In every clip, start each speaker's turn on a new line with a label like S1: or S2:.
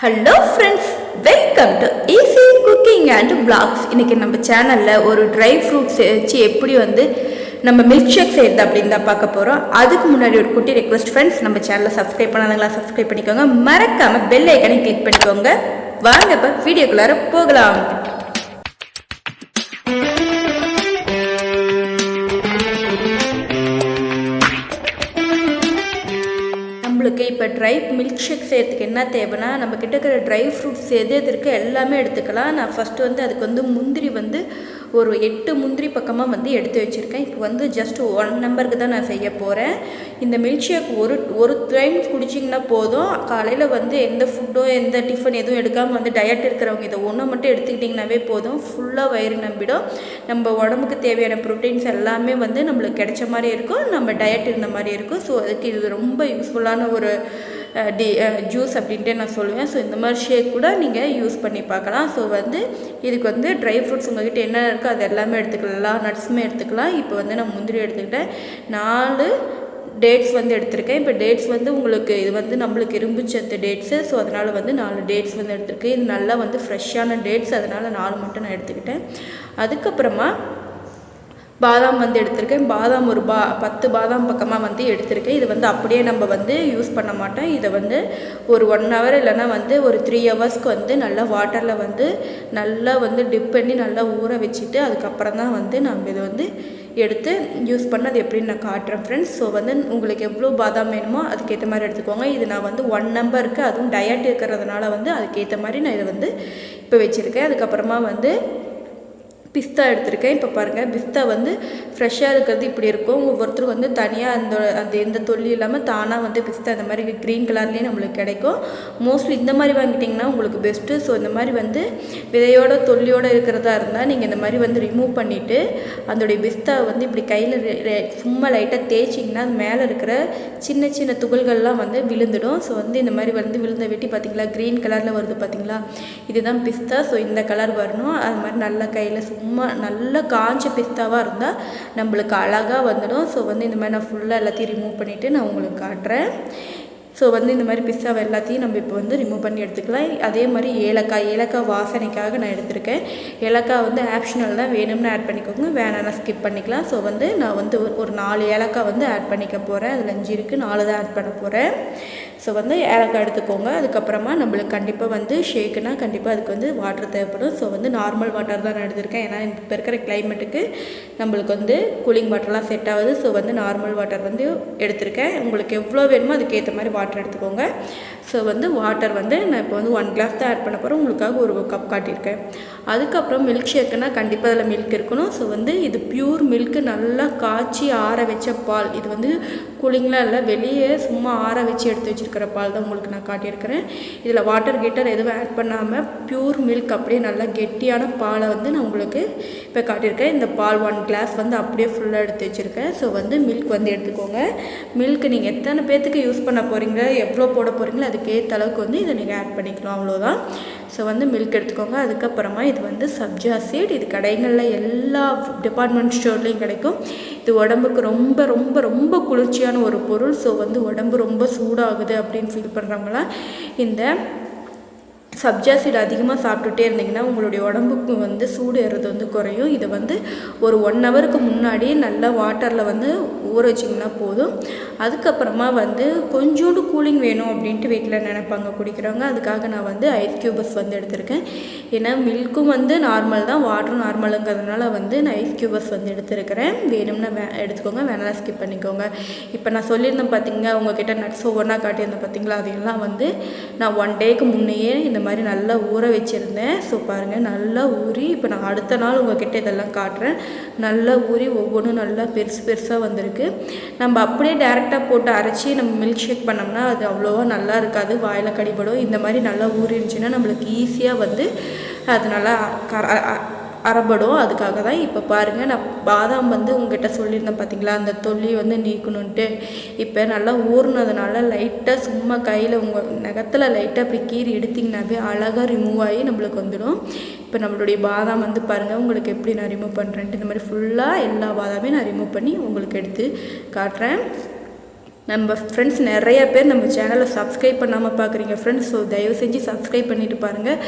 S1: Hello friends, welcome to easy cooking and vlogs. இன்றைக்கி நம்ம சேனலில் ஒரு ட்ரை ஃப்ரூட்ஸ் வச்சு எப்படி நம்ம மில்க் ஷேக் செய்கிறது அப்படின்னு தான் பார்க்க போகிறோம். அதுக்கு முன்னாடி ஒரு குட்டி ரெக்வஸ்ட் ஃப்ரெண்ட்ஸ், நம்ம சேனலை சப்ஸ்கிரைப் பண்ணாதீங்களா? சப்ஸ்கிரைப் பண்ணிக்கோங்க. மறக்காமல் பெல் ஐக்கனை கிளிக் பண்ணிக்கோங்க. வாங்க இப்போ வீடியோக்குள்ளார போகலாம். நம்மளுக்கு இப்போ ட்ரை மில்க் ஷேக் செய்கிறதுக்கு என்ன தேவைன்னா, நம்ம கிட்ட இருக்கிற ட்ரை ஃப்ரூட்ஸ் எது இருக்குது எல்லாமே எடுத்துக்கலாம். நான் ஃபஸ்ட்டு அதுக்கு முந்திரி ஒரு 8 முந்திரி பக்கமாக எடுத்து வச்சுருக்கேன். இப்போ ஜஸ்ட் 1 நம்பருக்கு தான் நான் செய்ய போகிறேன். இந்த மில்க் ஷேக் ஒரு டைம் குடிச்சிங்கன்னா போதும். காலையில் எந்த ஃபுட்டோ எந்த டிஃபன் எதுவும் எடுக்காமல் டயட் இருக்கிறவங்க இதை ஒன்று மட்டும் எடுத்துக்கிட்டிங்கனாவே போதும். ஃபுல்லாக வயிறு நம்பிடும். நம்ம உடம்புக்கு தேவையான ப்ரோட்டீன்ஸ் எல்லாமே நம்மளுக்கு கிடைச்ச மாதிரி இருக்கும். நம்ம டயட் இருந்த மாதிரி இருக்கும். ஸோ அதுக்கு இது ரொம்ப யூஸ்ஃபுல்லான ஒரு ஜூஸ் அப்படின்ட்டு நான் சொல்லுவேன். ஸோ இந்த மாதிரி ஷேக் கூட நீங்கள் யூஸ் பண்ணி பார்க்கலாம். ஸோ இதுக்கு ட்ரை ஃப்ரூட்ஸ் உங்கள்கிட்ட என்ன இருக்கோ அது எல்லாமே எடுத்துக்கலாம். நட்ஸுமே எடுத்துக்கலாம். இப்போ நான் முந்திரி எடுத்துக்கிட்டேன். 4 டேட்ஸ் எடுத்திருக்கேன். இப்போ டேட்ஸ் உங்களுக்கு இது நம்மளுக்கு இரும்புச்சத்து டேட்ஸு. ஸோ அதனால் 4 டேட்ஸ் எடுத்திருக்கேன். இது நல்லா ஃப்ரெஷ்ஷான டேட்ஸ், அதனால் 4 மட்டும் நான் எடுத்துக்கிட்டேன். அதுக்கப்புறமா பாதாம் எடுத்திருக்கேன். பாதாம் ஒரு 10 பாதாம் பக்கமாக எடுத்திருக்கேன். இது அப்படியே நம்ம யூஸ் பண்ண மாட்டோம். இதை ஒரு 1 ஹவர் இல்லைன்னா ஒரு 3 ஹவர்ஸ்க்கு நல்லா வாட்டரில் நல்லா டிப் பண்ணி நல்லா ஊற வச்சுட்டு அதுக்கப்புறம் தான் நம்ம இதை எடுத்து யூஸ் பண்ண அது எப்படின்னு நான் காட்டுறேன் ஃப்ரெண்ட்ஸ். ஸோ உங்களுக்கு எவ்வளோ பாதாம் வேணுமோ அதுக்கேற்ற மாதிரி எடுத்துக்கோங்க. இது நான் 1 நம்பருக்கு, அதுவும் டயட் இருக்கிறதுனால அதுக்கேற்ற மாதிரி நான் இதை இப்போ வச்சுருக்கேன். அதுக்கப்புறமா பிஸ்தா எடுத்திருக்கேன். இப்போ பாருங்கள், பிஸ்தா ஃப்ரெஷ்ஷாக இருக்கிறது இப்படி இருக்கும். ஒவ்வொருத்தரும் தனியாக அந்த எந்த தொல்லி இல்லாமல் தானாக பிஸ்தா இந்த மாதிரி க்ரீன் கலர்லேயே நம்மளுக்கு கிடைக்கும். மோஸ்ட்லி இந்த மாதிரி வாங்கிட்டிங்கன்னா உங்களுக்கு பெஸ்ட்டு. ஸோ இந்த மாதிரி விதையோட தொல்லியோடு இருக்கிறதா இருந்தால் நீங்கள் இந்த மாதிரி ரிமூவ் பண்ணிவிட்டு அதோடைய பிஸ்தா இப்படி கையில் சும்மா லைட்டாக தேய்ச்சிங்கன்னா அது மேலே இருக்கிற சின்ன சின்ன துகள்கள்லாம் விழுந்துடும். ஸோ இந்த மாதிரி விழுந்த வெட்டி பார்த்திங்களா, க்ரீன் கலரில் வருது பார்த்திங்களா, இதுதான் பிஸ்தா. ஸோ இந்த கலர் வரணும். அது மாதிரி நல்லா கையில் சும்மா நல்லா காஞ்ச பிஸ்தாவாக இருந்தால் நம்மளுக்கு அழகாக வந்துடும். ஸோ இந்த மாதிரி நான் ஃபுல்லாக எல்லாத்தையும் ரிமூவ் பண்ணிவிட்டு நான் உங்களுக்கு காட்டுறேன். ஸோ இந்த மாதிரி பிஸ்தாவை எல்லாத்தையும் நம்ம இப்போ ரிமூவ் பண்ணி எடுத்துக்கலாம். அதே மாதிரி ஏலக்காய் வாசனைக்காக நான் எடுத்திருக்கேன். ஏலக்காய் ஆப்ஷனல் தான், வேணும்னு ஆட் பண்ணிக்கோங்க, வேணாம்னா ஸ்கிப் பண்ணிக்கலாம். ஸோ நான் ஒரு 4 ஏலக்காய் ஆட் பண்ணிக்க போகிறேன். அதில் 5 இருக்குது, 4 தான் ஆட் பண்ண போகிறேன். ஸோ ஏலக்காய் எடுத்துக்கோங்க. அதுக்கப்புறமா நம்மளுக்கு கண்டிப்பாக ஷேக்குனா கண்டிப்பாக அதுக்கு வாட்டர் தேவைப்படும். ஸோ நார்மல் வாட்டர் தான் நான் எடுத்திருக்கேன். ஏன்னா இப்போ இருக்கிற கிளைமேட்டுக்கு நம்மளுக்கு கூலிங் வாட்டர்லாம் செட் ஆகுது. ஸோ நார்மல் வாட்டர் எடுத்திருக்கேன். உங்களுக்கு எவ்வளோ வேணுமோ அதுக்கேற்ற மாதிரி வாட்டர் எடுத்துக்கோங்க. ஸோ வாட்டர் நான் இப்போ 1 கிளாஸ் தான் ஆட் பண்ண போகிறேன். உங்களுக்காக ஒரு கப் காட்டியிருக்கேன். அதுக்கப்புறம் மில்க் ஷேக்குனா கண்டிப்பாக அதில் மில்க் இருக்கணும். ஸோ இது பியூர் மில்க்கு, நல்லா காய்ச்சி ஆற வச்ச பால். இது கூலிங்லாம் இல்லை, வெளியே சும்மா ஆற வச்சு எடுத்து வச்சுருக்கிற பால் தான் உங்களுக்கு நான் காட்டியிருக்கிறேன். இதில் வாட்டர் கீட்டர் எதுவும் ஆட் பண்ணாமல் பியூர் மில்க் அப்படியே நல்லா கெட்டியான பாலை நான் உங்களுக்கு இப்போ காட்டியிருக்கேன். இந்த பால் 1 கிளாஸ் அப்படியே ஃபுல்லாக எடுத்து வச்சுருக்கேன். ஸோ மில்க் எடுத்துக்கோங்க. மில்க் நீங்கள் எத்தனை பேர்த்துக்கு யூஸ் பண்ண போகிறீங்க, எவ்வளோ போட போகிறீங்களோ அதுக்கேற்ற அளவுக்கு இதை நீங்கள் ஆட் பண்ணிக்கலாம். அவ்வளோதான். ஸோ மில்க் எடுத்துக்கோங்க. அதுக்கப்புறமா இது சப்ஜா சீட். இது கடைகளில் எல்லா டிபார்ட்மெண்ட் ஸ்டோர்லேயும் கிடைக்கும். இது உடம்புக்கு ரொம்ப ரொம்ப ரொம்ப குளிர்ச்சியான ஒரு பொருள். ஸோ உடம்பு ரொம்ப சூடாகுது அப்படின்னு ஃபீல் பண்ணுறவங்களாம் இந்த சப்ஜா சீட் அதிகமாக சாப்பிட்டுட்டே இருந்தீங்கன்னா உங்களுடைய உடம்புக்கு சூடு ஏறுறது குறையும். இதை ஒரு 1 ஹவருக்கு முன்னாடி நல்லா வாட்டரில் ஊற வச்சிங்கன்னா போதும். அதுக்கப்புறமா கொஞ்சோண்டு கூலிங் வேணும் அப்படின்ட்டு வீட்டில் நினைப்பாங்க குடிக்கிறவங்க. அதுக்காக நான் ஐஸ் க்யூபஸ் எடுத்திருக்கேன். ஏன்னா மில்க்கும் நார்மல் தான், வாட்டரும் நார்மலுங்கிறதுனால நான் ஐஸ் க்யூபஸ் எடுத்துருக்கிறேன். வேணும்னா எடுத்துக்கோங்க, வேணாலும் ஸ்கிப் பண்ணிக்கோங்க. இப்போ நான் சொல்லியிருந்தேன் பார்த்தீங்களா, உங்ககிட்ட நட்ஸ் ஒவ்வொன்றா காட்டியிருந்தேன் பார்த்தீங்களா, அதையெல்லாம் நான் 1 டேக்கு முன்னையே இந்த மாதிரி நல்லா ஊற வச்சுருந்தேன். ஸோ பாருங்கள், நல்லா ஊறி இப்போ நான் அடுத்த நாள் உங்கள்கிட்ட இதெல்லாம் காட்டுறேன். நல்லா ஊறி ஒவ்வொன்றும் நல்லா பெருசு பெருசாக வந்திருக்கு. நம்ம அப்படியே டேரெக்டாக போட்டு அரைச்சி நம்ம மில்க் ஷேக் பண்ணோம்னா அது அவ்வளோவா நல்லா இருக்காது, வாயில் கடிபடும். இந்த மாதிரி நல்லா ஊறிடுச்சுன்னா நம்மளுக்கு ஈஸியாக அது நல்லா அரைபடும். அதுக்காக தான் இப்போ பாருங்கள், நான் பாதாம் உங்கள்கிட்ட சொல்லியிருந்தேன் பார்த்தீங்களா, அந்த தொல்லி நீக்கணுன்ட்டு. இப்போ நல்லா ஊறினதுனால லைட்டாக சும்மா கையில் உங்கள் நகத்தில் லைட்டாக அப்படி கீறி எடுத்திங்கனாவே அழகாக ரிமூவ் ஆகி நம்மளுக்கு வந்துடும். இப்போ நம்மளுடைய பாதாம் பாருங்கள் உங்களுக்கு எப்படி நான் ரிமூவ் பண்ணுறேன்ட்டு. இந்த மாதிரி ஃபுல்லாக எல்லா பாதாமே நான் ரிமூவ் பண்ணி உங்களுக்கு எடுத்து காட்டுறேன். நம்ம ஃப்ரெண்ட்ஸ் நிறைய பேர் நம்ம சேனலை சப்ஸ்கிரைப் பண்ணாமல் பார்க்குறீங்க ஃப்ரெண்ட்ஸ். ஸோ தயவு செஞ்சு சப்ஸ்கிரைப் பண்ணிவிட்டு பாருங்கள்.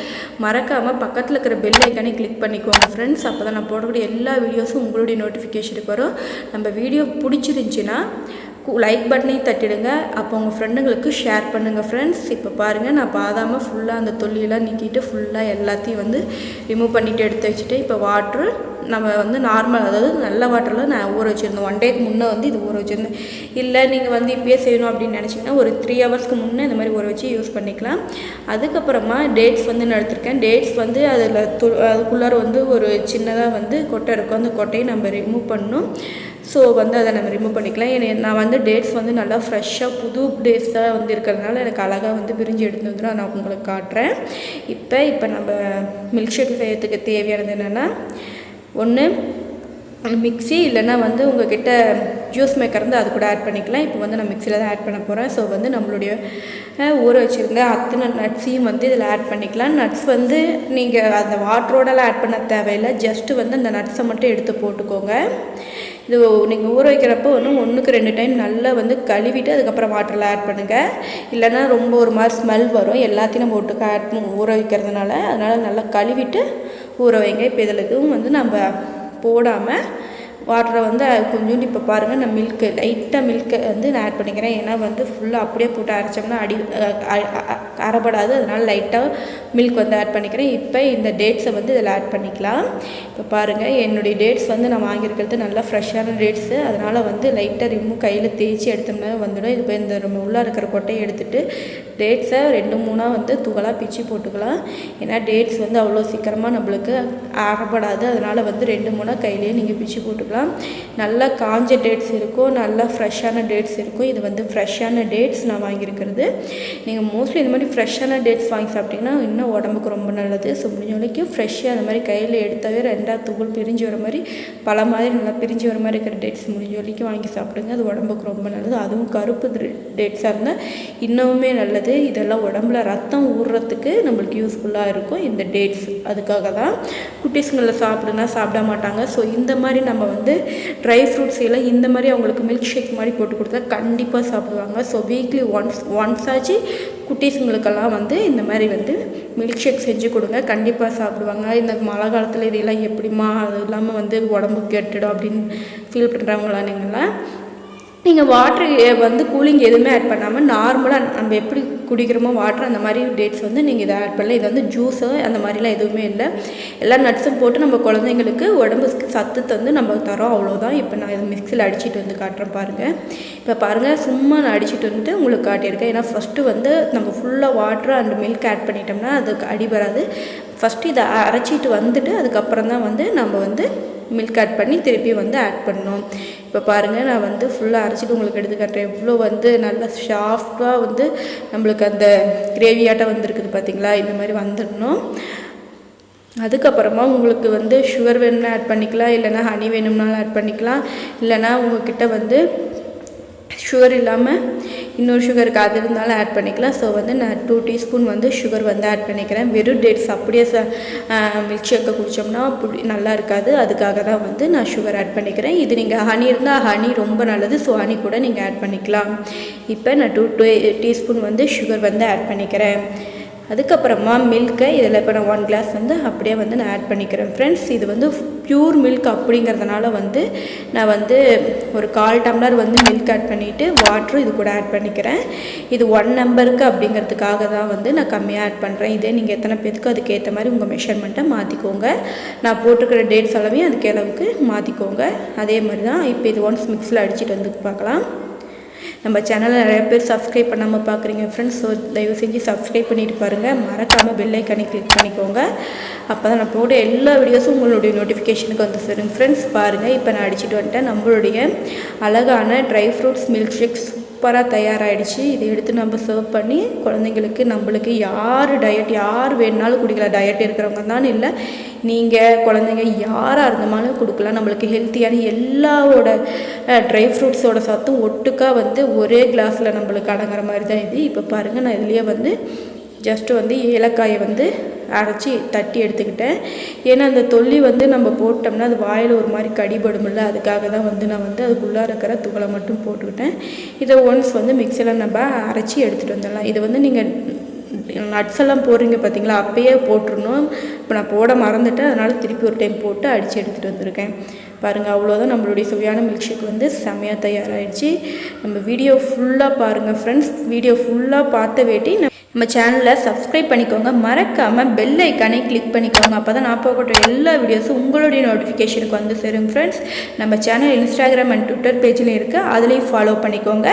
S1: மறக்காமல் பக்கத்தில் இருக்கிற பெல் ஐக்கானே கிளிக் பண்ணிக்கோங்க ஃப்ரெண்ட்ஸ். அப்போ தான் நான் போடக்கூடிய எல்லா வீடியோஸும் உங்களுடைய நோட்டிஃபிகேஷனுக்கு வரும். நம்ம வீடியோ பிடிச்சிருந்துச்சின்னா லைக் பட்டனையும் தட்டிடுங்க. அப்போ உங்கள் ஃப்ரெண்டுங்களுக்கு ஷேர் பண்ணுங்கள் ஃப்ரெண்ட்ஸ். இப்போ பாருங்கள், நான் பாதாமல் ஃபுல்லாக அந்த தொல்லியெல்லாம் நீக்கிட்டு ஃபுல்லாக எல்லாத்தையும் வந்து ரிமூவ் பண்ணிவிட்டு எடுத்து வச்சுட்டு இப்போ வாட்ரு நம்ம வந்து நார்மல், அதாவது நல்ல வாட்டரில் நான் ஊற வச்சுருந்தேன். 1 டேக்கு முன்னே வந்து இது ஊற வச்சுருந்தேன். இல்லை நீங்கள் வந்து இப்போயே செய்யணும் அப்படின்னு நினச்சிங்கன்னா ஒரு 3 ஹவர்ஸ்க்கு முன்னே இந்த மாதிரி ஊற வச்சு யூஸ் பண்ணிக்கலாம். அதுக்கப்புறமா டேட்ஸ் வந்து நான் எடுத்திருக்கேன். டேட்ஸ் வந்து அதுக்குள்ளார வந்து ஒரு சின்னதாக வந்து கொட்டை இருக்கும். அந்த கொட்டையை நம்ம ரிமூவ் பண்ணணும். ஸோ வந்து அதை நம்ம ரிமூவ் பண்ணிக்கலாம். நான் வந்து டேட்ஸ் வந்து நல்லா ஃப்ரெஷ்ஷாக புது டேட்ஸாக வந்து இருக்கிறதுனால எனக்கு அழகாக வந்து பிரிஞ்சு எடுத்து வந்துடும். நான் உங்களுக்கு காட்டுறேன். இப்போ நம்ம மில்க் ஷேக் செய்யறதுக்கு தேவையானது என்னென்னா, ஒன்று மிக்ஸி, இல்லைன்னா வந்து உங்கள்கிட்ட ஜூஸ் மேக்கர் வந்து அது கூட ஆட் பண்ணிக்கலாம். இப்போ வந்து நான் மிக்ஸியில் தான் ஆட் பண்ண போகிறேன். ஸோ வந்து நம்மளுடைய ஊற வச்சுருந்த அத்தனை நட்ஸையும் வந்து இதில் ஆட் பண்ணிக்கலாம். நட்ஸ் வந்து நீங்கள் அந்த வாட்டரோடலாம் ஆட் பண்ண தேவையில்லை. ஜஸ்ட்டு வந்து அந்த நட்ஸை மட்டும் எடுத்து போட்டுக்கோங்க. இது நீங்கள் ஊற வைக்கிறப்போ ஒன்றுக்கு 2 டைம் நல்லா வந்து கழுவிட்டு அதுக்கப்புறம் வாட்டரில் ஆட் பண்ணுங்கள். இல்லைன்னா ரொம்ப ஒரு மாதிரி ஸ்மெல் வரும். எல்லாத்தையும் நம்ம ஒட்டுக்க ஊற வைக்கிறதுனால அதனால் நல்லா கழுவிட்டு ஊற வைங்க. இப்போ இதில் எதுவும் வந்து நம்ம போடாமல் வாட்டரை வந்து கொஞ்சோண்டு இப்போ பாருங்கள், நான் லைட்டாக மில்க்கு வந்து நான் ஆட் பண்ணிக்கிறேன். ஏன்னா வந்து ஃபுல்லாக அப்படியே போட்டு அரைச்சோம்னா அரைப்படாது. அதனால் லைட்டாக மில்க் வந்து ஆட் பண்ணிக்கிறேன். இப்போ இந்த டேட்ஸை வந்து இதில் ஆட் பண்ணிக்கலாம். இப்போ பாருங்கள், என்னுடைய டேட்ஸ் வந்து நான் வாங்கியிருக்கிறது நல்லா ஃப்ரெஷ்ஷான டேட்ஸு. அதனால் வந்து லைட்டாக கையில் தேய்ச்சி எடுத்தோம்னா வந்துடும். இப்போ இந்த நம்ம உள்ளே இருக்கிற கொட்டையை எடுத்துகிட்டு டேட்ஸை 2-3 வந்து தூக்கலாக பிச்சு போட்டுக்கலாம். ஏன்னா டேட்ஸ் வந்து அவ்வளோ சீக்கிரமாக நம்மளுக்கு அரைப்படாது. அதனால் வந்து 2-3 கையிலேயே நீங்கள் பிச்சு போட்டுக்கலாம். நல்லா காஞ்ச டேட்ஸ் இருக்கும், நல்லா ஃப்ரெஷ்ஷான டேட்ஸ் இருக்கும். இது வந்து ஃப்ரெஷ்ஷான டேட்ஸ் நான் வாங்கியிருக்கிறது. நீங்கள் மோஸ்ட்லி இந்த மாதிரி ஃப்ரெஷ்ஷான டேட்ஸ் வாங்கி சாப்பிட்டிங்கன்னா இன்னும் உடம்புக்கு ரொம்ப நல்லது. ஸோ முடிஞ்ச வரைக்கும் ஃப்ரெஷ்ஷாக அந்த மாதிரி கையில் எடுத்தாவே 2 துகள் பிரிஞ்சு வர மாதிரி பல மாதிரி நல்லா பிரிஞ்சு வர மாதிரி இருக்கிற டேட்ஸ் முடிஞ்ச வரைக்கும் வாங்கி சாப்பிடுங்க. அது உடம்புக்கு ரொம்ப நல்லது. அதுவும் கருப்பு டேட்ஸாக இருந்தால் இன்னுமே நல்லது. இதெல்லாம் உடம்புல ரத்தம் ஊறுறதுக்கு நம்மளுக்கு யூஸ்ஃபுல்லாக இருக்கும் இந்த டேட்ஸ். அதுக்காக தான் குட்டீஸுங்களை சாப்பிடுனா சாப்பிட மாட்டாங்க. ஸோ இந்த மாதிரி நம்ம வந்து ட்ரை ஃப்ரூட்ஸ் எல்லாம் இந்த மாதிரி அவங்களுக்கு மில்க் ஷேக் மாதிரி போட்டு கொடுத்தா கண்டிப்பாக சாப்பிடுவாங்க. ஸோ வீக்லி ஒன்ஸ் ஆச்சு குட்டீஸுங்களுக்கெல்லாம் வந்து இந்த மாதிரி வந்து மில்க் ஷேக் செஞ்சு கொடுங்க, கண்டிப்பாக சாப்பிடுவாங்க. இந்த மழை காலத்தில் இதெல்லாம் எப்படிமா அது இல்லாமல் வந்து உடம்புக்கு கெட்டுடும் அப்படின்னு ஃபீல் பண்ணுறவங்களா நீங்கள் வாட்ரு வந்து கூலிங் எதுவுமே ஆட் பண்ணாமல் நார்மலாக நம்ம எப்படி குடிக்கிறோமோ வாட்டர் அந்த மாதிரி டேட்ஸ் வந்து நீங்கள் இதை ஆட் பண்ணலாம். இது வந்து ஜூஸு அந்த மாதிரிலாம் எதுவுமே இல்லை. எல்லா நட்ஸும் போட்டு நம்ம குழந்தைங்களுக்கு உடம்புக்கு சத்து வந்து நம்ம தரோம், அவ்வளோதான். இப்போ நான் இதை மிக்ஸியில் அடிச்சுட்டு வந்து காட்டுறேன் பாருங்கள். இப்போ பாருங்கள், சும்மா நான் அடிச்சுட்டு வந்துட்டு உங்களுக்கு காட்டியிருக்கேன். ஏன்னா ஃபஸ்ட்டு வந்து நம்ம ஃபுல்லாக வாட்டர் அண்ட் மில்க் ஆட் பண்ணிட்டோம்னா அதுக்கு அடி வராது. ஃபஸ்ட்டு இதை அரைச்சிட்டு வந்துட்டு அதுக்கப்புறம் தான் வந்து நம்ம வந்து மில்க் ஆட் பண்ணி திருப்பி வந்து ஆட் பண்ணணும். இப்போ பாருங்கள், நான் வந்து ஃபுல்லாக அரைச்சிட்டு உங்களுக்கு எடுத்து காட்டுறேன். எவ்வளோ வந்து நல்லா சாஃப்டாக வந்து நம்மளுக்கு அந்த கிரேவியாட்டம் வந்துருக்குது பார்த்தீங்களா? இந்த மாதிரி வந்துடணும். அதுக்கப்புறமா உங்களுக்கு வந்து சுகர் வேணும்னா ஆட் பண்ணிக்கலாம், இல்லைனா ஹனி வேணும்னாலும் ஆட் பண்ணிக்கலாம். இல்லைனா உங்கள்கிட்ட வந்து சுகர் இல்லாமல் இன்னொரு சுகருக்கு அது இருந்தாலும் ஆட் பண்ணிக்கலாம். ஸோ வந்து நான் 2 டீஸ்பூன் வந்து சுகர் வந்து ஆட் பண்ணிக்கிறேன். வெறும் டேட்ஸ் அப்படியே மில்க் ஷேக்கை குடித்தோம்னா நல்லா இருக்காது. அதுக்காக தான் வந்து நான் சுகர் ஆட் பண்ணிக்கிறேன். இது நீங்கள் ஹனி இருந்தால் ஹனி ரொம்ப நல்லது. ஸோ ஹனி கூட நீங்கள் ஆட் பண்ணிக்கலாம். இப்போ நான் 2 டீஸ்பூன் வந்து சுகர் வந்து ஆட் பண்ணிக்கிறேன். அதுக்கப்புறமா மில்கை இதில் இப்போ நான் 1 கிளாஸ் வந்து அப்படியே வந்து நான் ஆட் பண்ணிக்கிறேன் ஃப்ரெண்ட்ஸ். இது வந்து ப்யூர் மில்க் அப்படிங்கிறதுனால வந்து நான் வந்து ஒரு 1/4 டம்ளர் வந்து மில்க் ஆட் பண்ணிவிட்டு வாட்ரு இது கூட ஆட் பண்ணிக்கிறேன். இது 1 நம்பருக்கு அப்படிங்கிறதுக்காக தான் வந்து நான் கம்மியாக ஆட் பண்ணுறேன். இதே நீங்கள் எத்தனை பேருக்கு அதுக்கேற்ற மாதிரி உங்கள் மெஷர்மெண்ட்டை மாற்றிக்கோங்க. நான் போட்டுக்கிற டேட்ஸ் அளவையும் அதுக்கு அளவுக்கு மாற்றிக்கோங்க. அதே மாதிரி தான் இப்போ இது ஒன்ஸ் மிக்ஸில் அடிச்சுட்டு வந்து பார்க்கலாம். நம்ம சேனலை நிறைய பேர் சப்ஸ்கிரைப் பண்ணாமல் பார்க்குறீங்க ஃப்ரெண்ட்ஸ். ஸோ தயவு செஞ்சு சப்ஸ்கிரைப் பண்ணிட்டு பாருங்கள். மறக்காமல் பெல் ஐக்கானை கிளிக் பண்ணிக்கோங்க. அப்போ தான் நான் போட எல்லா வீடியோஸும் உங்களுடைய நோட்டிஃபிகேஷனுக்கு வந்து சேரும் ஃப்ரெண்ட்ஸ். பாருங்கள், இப்போ நான் அடிச்சுட்டு வந்துட்டேன். நம்மளுடைய அழகான ட்ரை ஃப்ரூட்ஸ் மில்க் ஷேக் சூப்பராக தயாராகிடுச்சு. இதை எடுத்து நம்ம சர்வ் பண்ணி குழந்தைங்களுக்கு நம்மளுக்கு யார் வேணுனாலும் குடிக்கலாம். டயட் இருக்கிறவங்க தான் இல்லை, நீங்கள் குழந்தைங்க யாராக இருந்தாலும் கொடுக்கலாம். நம்மளுக்கு ஹெல்த்தியான எல்லாவோட ட்ரை ஃப்ரூட்ஸோட சத்தும் ஒட்டுக்காக வந்து ஒரே கிளாஸில் நம்மளுக்கு அடங்குற மாதிரி தான் இது. இப்போ பாருங்கள், நான் இதுலேயே வந்து ஜஸ்ட்டு வந்து ஏலக்காயை வந்து அரைச்சி தட்டி எடுத்துக்கிட்டேன். ஏன்னா அந்த தொல்லி வந்து நம்ம போட்டோம்னா அது வாயில் ஒரு மாதிரி கடிபடுமில்ல, அதுக்காக தான் வந்து நான் வந்து அதுக்குள்ளே இருக்கிற துகளை மட்டும் போட்டுக்கிட்டேன். இதை ஒன்ஸ் வந்து மிக்சியில் நம்ம அரைச்சி எடுத்துகிட்டு வந்துடலாம். இது வந்து நீங்கள் நட்ஸ் எல்லாம் போடுறீங்க பார்த்தீங்களா, அப்பயே போட்டுருணும். இப்போ நான் போட மறந்துட்டேன், அதனால் திருப்பி ஒரு டைம் போட்டு அடித்து எடுத்துகிட்டு வந்திருக்கேன். பாருங்கள், அவ்வளோதான் நம்மளுடைய சுவையான மில்க் ஷேக் வந்து செம்மையாக தயாராகிடுச்சு. நம்ம வீடியோ ஃபுல்லாக பாருங்கள் ஃப்ரெண்ட்ஸ். வீடியோ ஃபுல்லாக பார்த்த வேட்டி நம்ம சேனலை சப்ஸ்கிரைப் பண்ணிக்கோங்க. மறக்காமல் பெல் ஐக்கானே கிளிக் பண்ணிக்கோங்க. அப்போ தான் நான் போகக்கூடிய எல்லா வீடியோஸும் உங்களுடைய நோட்டிஃபிகேஷனுக்கு வந்து சேரும் ஃப்ரெண்ட்ஸ். நம்ம சேனல் இன்ஸ்டாகிராம் அண்ட் ட்விட்டர் பேஜில் இருக்குது, அதுலேயும் ஃபாலோ பண்ணிக்கோங்க.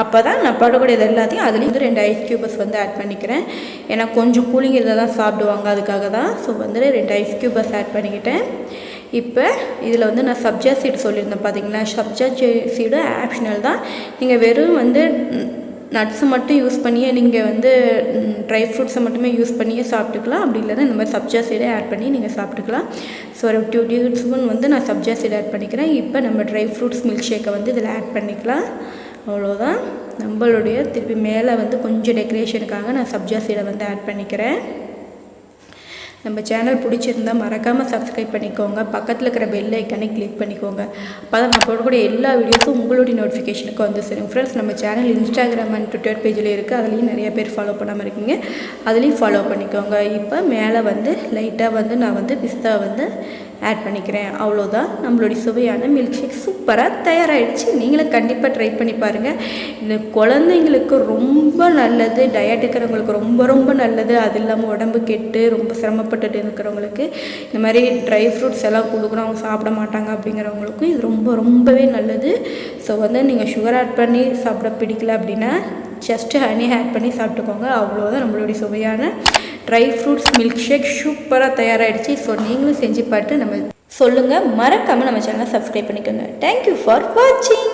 S1: அப்போ தான் நான் போடக்கூடியது எல்லாத்தையும் அதுலேயும் வந்து 2 ஐஸ் க்யூபஸ் வந்து ஆட் பண்ணிக்கிறேன். ஏன்னா கொஞ்சம் கூலிங் இதில் தான் சாப்பிடுவாங்க, அதுக்காக தான். ஸோ வந்து 2 ஐஸ் க்யூபஸ் ஆட் பண்ணிக்கிட்டேன். இப்போ இதில் வந்து நான் சப்ஜா சீடு சொல்லியிருந்தேன் பார்த்தீங்களா, சப்ஜா சீடு ஆப்ஷனல் தான். நீங்கள் வெறும் வந்து நட்ஸை மட்டும் யூஸ் பண்ணியே நீங்கள் வந்து ட்ரை ஃப்ரூட்ஸை மட்டுமே யூஸ் பண்ணியே சாப்பிட்டுக்கலாம். அப்படி இல்லைன்னா இந்த மாதிரி சப்ஜா சீடை ஆட் பண்ணி நீங்கள் சாப்பிட்டுக்கலாம். ஸோ ஒரு 2 டீஸ்பூன் வந்து நான் சப்ஜா சீடை ஆட் பண்ணிக்கிறேன். இப்போ நம்ம ட்ரை ஃப்ரூட்ஸ் மில்க் ஷேக்கை வந்து இதில் ஆட் பண்ணிக்கலாம். அவ்வளோதான். நம்மளுடைய திருப்பி மேலே வந்து கொஞ்சம் டெக்கரேஷனுக்காக நான் சப்ஜா சீடை வந்து ஆட் பண்ணிக்கிறேன். நம்ம சேனல் பிடிச்சிருந்தால் மறக்காமல் சப்ஸ்கிரைப் பண்ணிக்கோங்க. பக்கத்தில் இருக்கிற பெல் ஐக்கானே கிளிக் பண்ணிக்கோங்க. அப்போ தான் நான் போடக்கூடிய எல்லா வீடியோஸும் உங்களுடைய நோட்டிஃபிகேஷனுக்கு வந்து சேரும் ஃப்ரெண்ட்ஸ். நம்ம சேனல் இன்ஸ்டாகிராம் அண்ட் ட்விட்டர் பேஜில் இருக்குது, அதுலேயும் நிறைய பேர் ஃபாலோ பண்ணாமல் இருக்கீங்க, அதுலேயும் ஃபாலோ பண்ணிக்கோங்க. இப்போ மேலே வந்து லைட்டாக வந்து நான் வந்து பிஸ்தா வந்து ஆட் பண்ணிக்கிறேன். அவ்வளோதான், நம்மளுடைய சுவையான மில்க் ஷேக் சூப்பராக தயாராகிடுச்சு. நீங்களும் கண்டிப்பாக ட்ரை பண்ணி பாருங்கள். இந்த குழந்தைங்களுக்கு ரொம்ப நல்லது, டயட் இருக்கிறவங்களுக்கு ரொம்ப ரொம்ப நல்லது. அது இல்லாமல் உடம்பு கெட்டு ரொம்ப சிரமப்பட்டுட்டு இருக்கிறவங்களுக்கு இந்த மாதிரி ட்ரை ஃப்ரூட்ஸ் எல்லாம் கொடுக்குறோம், அவங்க சாப்பிட மாட்டாங்க அப்படிங்கிறவங்களுக்கும் இது ரொம்ப ரொம்பவே நல்லது. ஸோ வந்து நீங்கள் சுகர் ஆட் பண்ணி சாப்பிட பிடிக்கல அப்படின்னா ஜஸ்ட்டு ஹனி ஆட் பண்ணி சாப்பிட்டுக்கோங்க. அவ்வளோதான், நம்மளுடைய சுவையான ட்ரை ஃப்ரூட்ஸ் மில்க் ஷேக் சூப்பராக தயாராகிடுச்சு. ஸோ நீங்களும் செஞ்சு பார்த்து நம்ம சொல்லுங்கள். மறக்காமல் நம்ம சேனலை சப்ஸ்கிரைப் பண்ணிக்கோங்க. தேங்க்யூ ஃபார் வாட்சிங்.